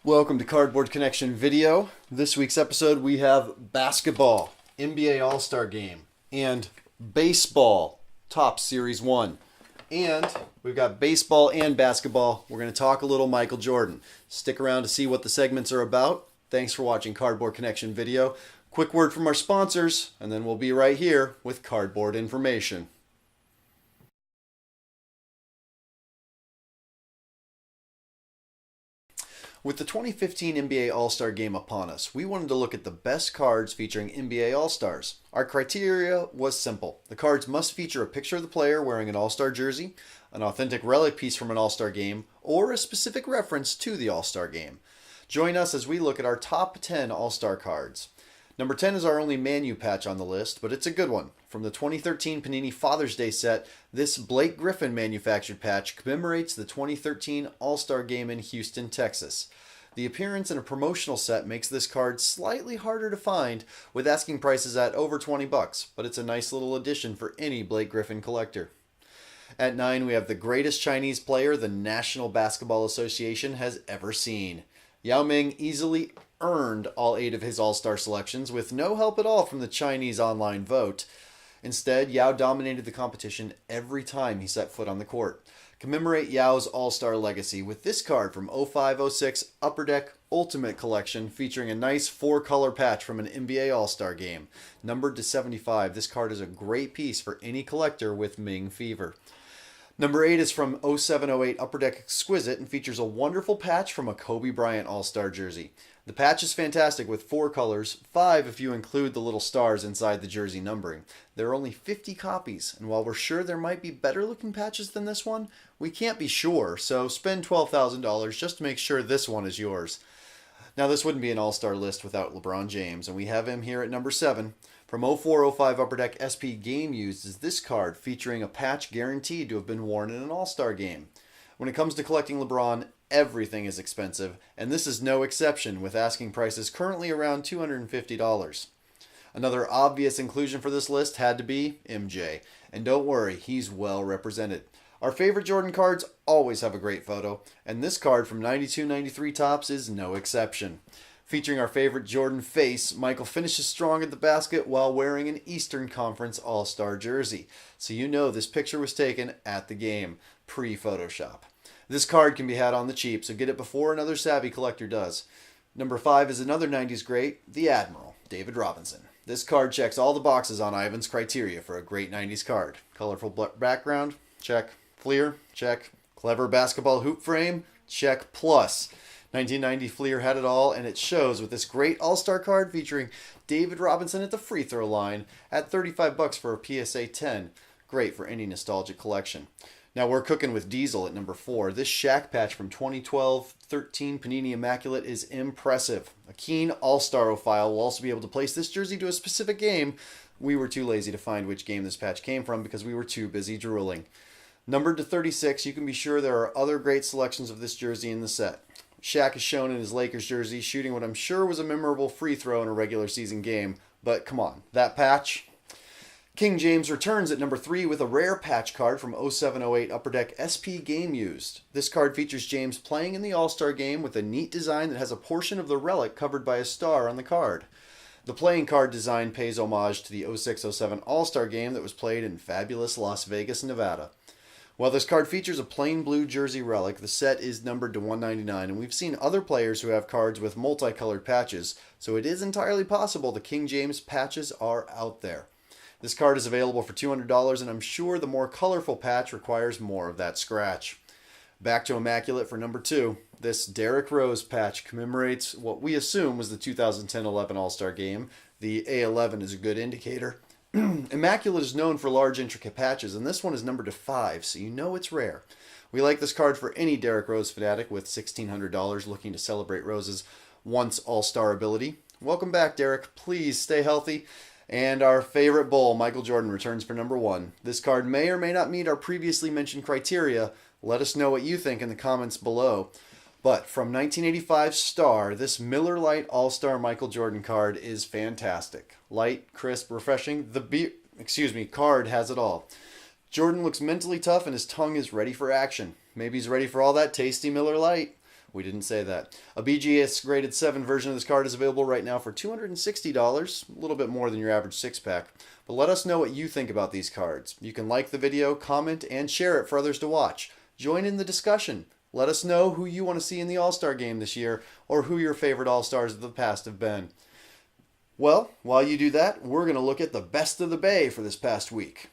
Welcome to Cardboard Connection Video. This week's episode we have basketball, NBA All-Star Game, and baseball, Topps Series 1. And we've got baseball and basketball. We're going to talk a little Michael Jordan. Stick around to see what the segments are about. Thanks for watching Cardboard Connection Video. Quick word from our sponsors, and then we'll be right here with cardboard information. With the 2015 NBA All-Star Game upon us, we wanted to look at the best cards featuring NBA All-Stars. Our criteria was simple. The cards must feature a picture of the player wearing an All-Star jersey, an authentic relic piece from an All-Star game, or a specific reference to the All-Star game. Join us as we look at our top 10 All-Star cards. Number 10 is our only Manu patch on the list, but it's a good one. From the 2013 Panini Father's Day set, this Blake Griffin manufactured patch commemorates the 2013 All-Star Game in Houston, Texas. The appearance in a promotional set makes this card slightly harder to find, with asking prices at over $20, but it's a nice little addition for any Blake Griffin collector. At 9, we have the greatest Chinese player the National Basketball Association has ever seen. Yao Ming easily earned all 8 of his All-Star selections with no help at all from the Chinese online vote. Instead, Yao dominated the competition every time he set foot on the court. Commemorate Yao's All-Star legacy with this card from 05-06 Upper Deck Ultimate Collection featuring a nice 4-color patch from an NBA All-Star game. Numbered to 75, this card is a great piece for any collector with Ming fever. Number 8 is from 07-08 Upper Deck Exquisite and features a wonderful patch from a Kobe Bryant All-Star jersey. The patch is fantastic with 4 colors, 5 if you include the little stars inside the jersey numbering. There are only 50 copies, and while we're sure there might be better looking patches than this one, we can't be sure, so spend $12,000 just to make sure this one is yours. Now this wouldn't be an all-star list without LeBron James, and we have him here at number 7. From 04-05 Upper Deck SP Game Used is this card featuring a patch guaranteed to have been worn in an all-star game. When it comes to collecting LeBron, everything is expensive, and this is no exception with asking prices currently around $250. Another obvious inclusion for this list had to be MJ, and don't worry, he's well represented. Our favorite Jordan cards always have a great photo, and this card from 92-93 Topps is no exception. Featuring our favorite Jordan face, Michael finishes strong at the basket while wearing an Eastern Conference All-Star jersey. So you know this picture was taken at the game, pre-Photoshop. This card can be had on the cheap, so get it before another savvy collector does. Number 5 is another 90s great, the Admiral, David Robinson. This card checks all the boxes on Ivan's criteria for a great 90s card. Colorful background, check. Fleer, check. Clever basketball hoop frame, check plus. 1990 Fleer had it all, and it shows with this great All-Star card featuring David Robinson at the free throw line at $35 for a PSA 10. Great for any nostalgic collection. Now we're cooking with Diesel at number 4. This Shaq patch from 2012-13 Panini Immaculate is impressive. A keen All-Starophile will also be able to place this jersey to a specific game. We were too lazy to find which game this patch came from because we were too busy drooling. Numbered to 36, you can be sure there are other great selections of this jersey in the set. Shaq is shown in his Lakers jersey shooting what I'm sure was a memorable free throw in a regular season game, but come on, that patch? King James returns at number 3 with a rare patch card from 07-08 Upper Deck SP Game Used. This card features James playing in the All-Star Game with a neat design that has a portion of the relic covered by a star on the card. The playing card design pays homage to the 06-07 All-Star Game that was played in fabulous Las Vegas, Nevada. While this card features a plain blue jersey relic, the set is numbered to 199, and we've seen other players who have cards with multicolored patches, so it is entirely possible the King James patches are out there. This card is available for $200, and I'm sure the more colorful patch requires more of that scratch. Back to Immaculate for number 2. This Derrick Rose patch commemorates what we assume was the 2010-11 All-Star Game. The A11 is a good indicator. Immaculate is known for large intricate patches, and this one is numbered to 5, so you know it's rare. We like this card for any Derrick Rose fanatic with $1,600 looking to celebrate Rose's once all-star ability. Welcome back, Derrick. Please stay healthy. And our favorite Bull, Michael Jordan, returns for number 1. This card may or may not meet our previously mentioned criteria. Let us know what you think in the comments below. But from 1985 Star, this Miller Lite All-Star Michael Jordan card is fantastic. Light, crisp, refreshing. The card has it all. Jordan looks mentally tough and his tongue is ready for action. Maybe he's ready for all that tasty Miller Lite. We didn't say that. A BGS graded 7 version of this card is available right now for $260, a little bit more than your average 6-pack. But let us know what you think about these cards. You can like the video, comment, and share it for others to watch. Join in the discussion. Let us know who you want to see in the All-Star game this year, or who your favorite All-Stars of the past have been. Well, while you do that, we're going to look at the best of the Bay for this past week.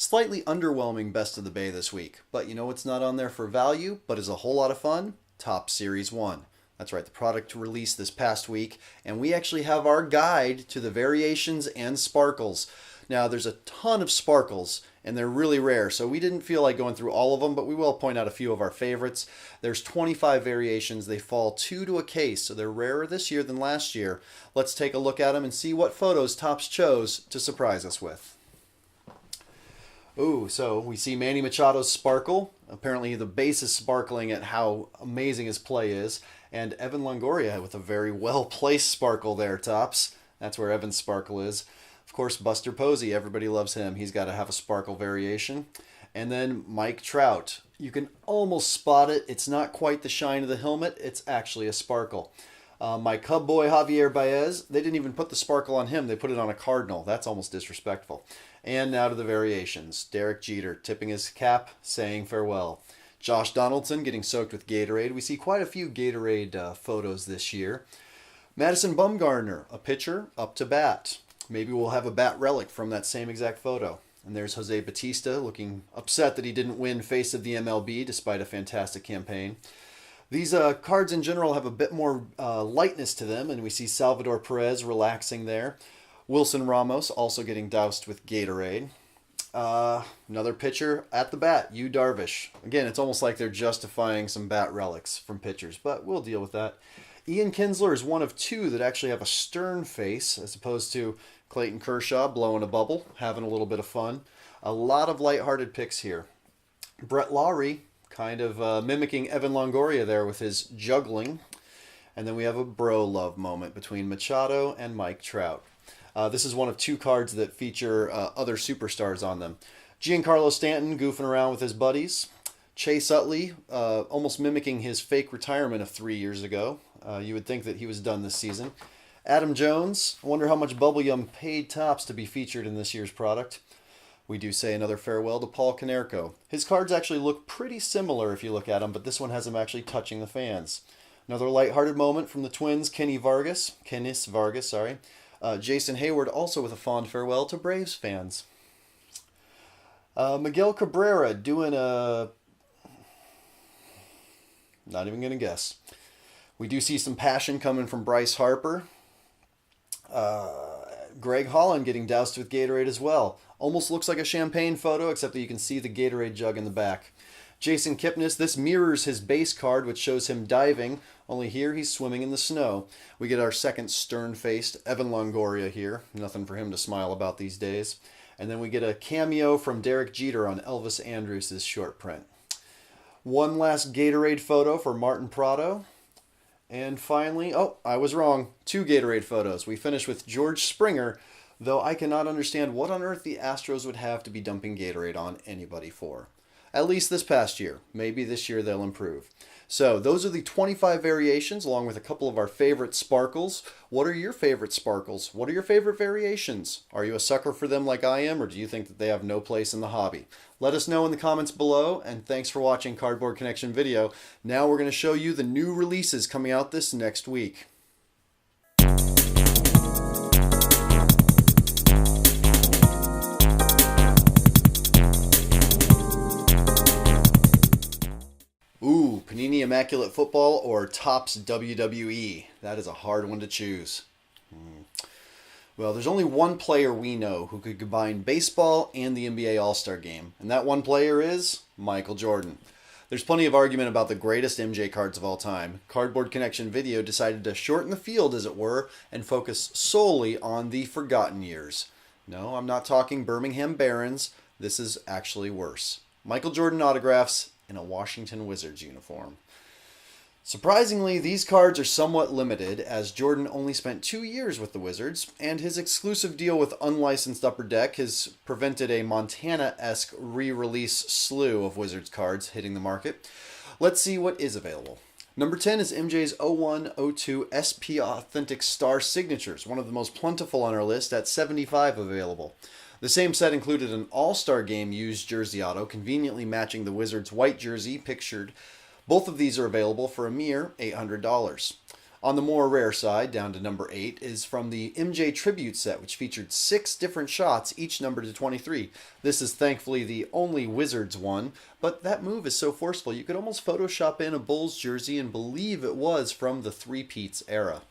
Slightly underwhelming best of the Bay this week, but you know what's not on there for value, but is a whole lot of fun? Topps Series 1. That's right, the product released this past week, and we actually have our guide to the variations and sparkles. Now, there's a ton of sparkles, and they're really rare, so we didn't feel like going through all of them, but we will point out a few of our favorites. There's 25 variations. They fall 2 to a case, so they're rarer this year than last year. Let's take a look at them and see what photos Topps chose to surprise us with. Ooh, so we see Manny Machado's sparkle. Apparently the base is sparkling at how amazing his play is. And Evan Longoria with a very well-placed sparkle there, Topps. That's where Evan's sparkle is. Of course, Buster Posey, everybody loves him. He's got to have a sparkle variation. And then Mike Trout. You can almost spot it. It's not quite the shine of the helmet. It's actually a sparkle. My Cub boy Javier Baez, they didn't even put the sparkle on him. They put it on a Cardinal. That's almost disrespectful. And now to the variations. Derek Jeter tipping his cap, saying farewell. Josh Donaldson getting soaked with Gatorade. We see quite a few Gatorade photos this year. Madison Bumgarner, a pitcher, up to bat. Maybe we'll have a bat relic from that same exact photo. And there's Jose Bautista looking upset that he didn't win Face of the MLB despite a fantastic campaign. These cards in general have a bit more lightness to them, and we see Salvador Perez relaxing there. Wilson Ramos also getting doused with Gatorade. Another pitcher at the bat, Yu Darvish. Again, it's almost like they're justifying some bat relics from pitchers, but we'll deal with that. Ian Kinsler is one of 2 that actually have a stern face, as opposed to Clayton Kershaw blowing a bubble, having a little bit of fun. A lot of lighthearted picks here. Brett Lawrie, kind of mimicking Evan Longoria there with his juggling. And then we have a bro love moment between Machado and Mike Trout. This is one of 2 cards that feature other superstars on them. Giancarlo Stanton goofing around with his buddies. Chase Utley almost mimicking his fake retirement of 3 years ago. You would think that he was done this season. Adam Jones, I wonder how much Bubblegum paid Topps to be featured in this year's product. We do say another farewell to Paul Konerko. His cards actually look pretty similar if you look at them, but this one has him actually touching the fans. Another lighthearted moment from the Twins, Kennys Vargas. Jason Hayward also with a fond farewell to Braves fans. Miguel Cabrera doing a... Not even going to guess. We do see some passion coming from Bryce Harper. Greg Holland getting doused with Gatorade as well. Almost looks like a champagne photo, except that you can see the Gatorade jug in the back. Jason Kipnis, this mirrors his base card, which shows him diving, only here he's swimming in the snow. We get our second stern-faced Evan Longoria here. Nothing for him to smile about these days. And then we get a cameo from Derek Jeter on Elvis Andrus' short print. One last Gatorade photo for Martin Prado. And finally, oh, I was wrong. 2 Gatorade photos. We finish with George Springer, though I cannot understand what on earth the Astros would have to be dumping Gatorade on anybody for. At least this past year. Maybe this year they'll improve. So those are the 25 variations, along with a couple of our favorite sparkles. What are your favorite sparkles? What are your favorite variations? Are you a sucker for them like I am, or do you think that they have no place in the hobby? Let us know in the comments below, and thanks for watching Cardboard Connection video. Now we're going to show you the new releases coming out this next week. Ooh, Panini Immaculate Football or Topps WWE. That is a hard one to choose. Well, there's only one player we know who could combine baseball and the NBA All-Star Game, and that one player is Michael Jordan. There's plenty of argument about the greatest MJ cards of all time. Cardboard Connection Video decided to shorten the field, as it were, and focus solely on the forgotten years. No, I'm not talking Birmingham Barons. This is actually worse. Michael Jordan autographs in a Washington Wizards uniform. Surprisingly, these cards are somewhat limited, as Jordan only spent 2 years with the Wizards, and his exclusive deal with unlicensed Upper Deck has prevented a Montana-esque re-release slew of Wizards cards hitting the market. Let's see what is available. Number 10 is MJ's 01-02 SP Authentic Star Signatures, one of the most plentiful on our list at 75 available. The same set included an All-Star Game used jersey auto, conveniently matching the Wizards' white jersey pictured. Both of these are available for a mere $800. On the more rare side, down to number 8, is from the MJ Tribute set, which featured 6 different shots, each numbered to 23. This is thankfully the only Wizards one, but that move is so forceful you could almost Photoshop in a Bulls jersey and believe it was from the Three-Peats era.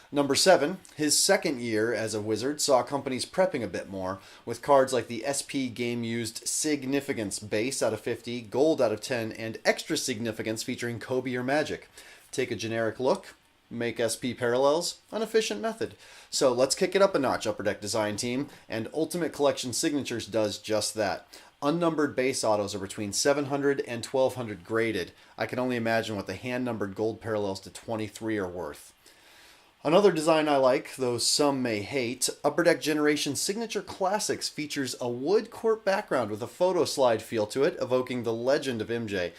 Number 7, his second year as a Wizard saw companies prepping a bit more, with cards like the SP Game Used Significance Base out of 50, Gold out of 10, and Extra Significance featuring Kobe or Magic. Take a generic look, make SP parallels, an efficient method. So let's kick it up a notch, Upper Deck Design Team, and Ultimate Collection Signatures does just that. Unnumbered base autos are between 700 and 1200 graded. I can only imagine what the hand-numbered gold parallels to 23 are worth. Another design I like, though some may hate, Upper Deck Generation Signature Classics features a wood court background with a photo slide feel to it, evoking the legend of MJ.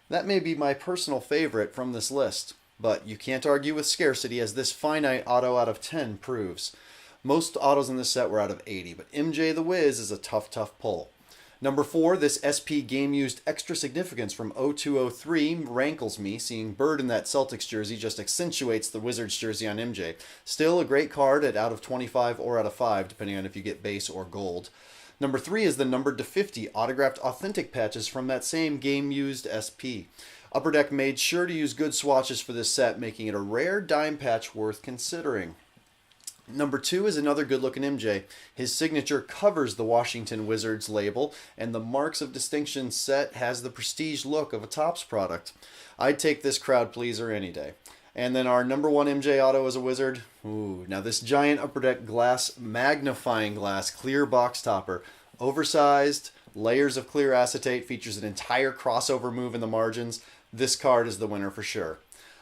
That may be my personal favorite from this list, but you can't argue with scarcity, as this finite auto out of 10 proves. Most autos in this set were out of 80, but MJ the Wiz is a tough pull. Number 4, this SP Game Used Extra Significance from 0203 rankles me. Seeing Bird in that Celtics jersey just accentuates the Wizards jersey on MJ. Still a great card at out of 25 or out of 5, depending on if you get base or gold. Number 3 is the numbered to 50 autographed authentic patches from that same Game Used SP. Upper Deck made sure to use good swatches for this set, making it a rare dime patch worth considering. Number 2 is another good-looking MJ. His signature covers the Washington Wizards label, and the Marks of Distinction set has the prestige look of a Topps product. I'd take this crowd pleaser any day. And then our number 1 MJ auto as a Wizard. Now this giant Upper Deck glass, magnifying glass, clear box topper. Oversized, layers of clear acetate, features an entire crossover move in the margins. This card is the winner for sure.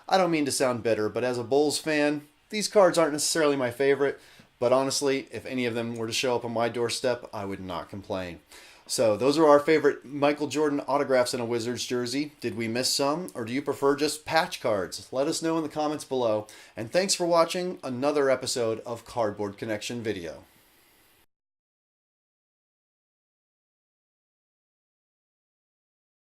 I don't mean to sound bitter, but as a Bulls fan, these cards aren't necessarily my favorite, but honestly, if any of them were to show up on my doorstep, I would not complain. So those are our favorite Michael Jordan autographs in a Wizards jersey. Did we miss some, or do you prefer just patch cards? Let us know in the comments below. And thanks for watching another episode of Cardboard Connection Video.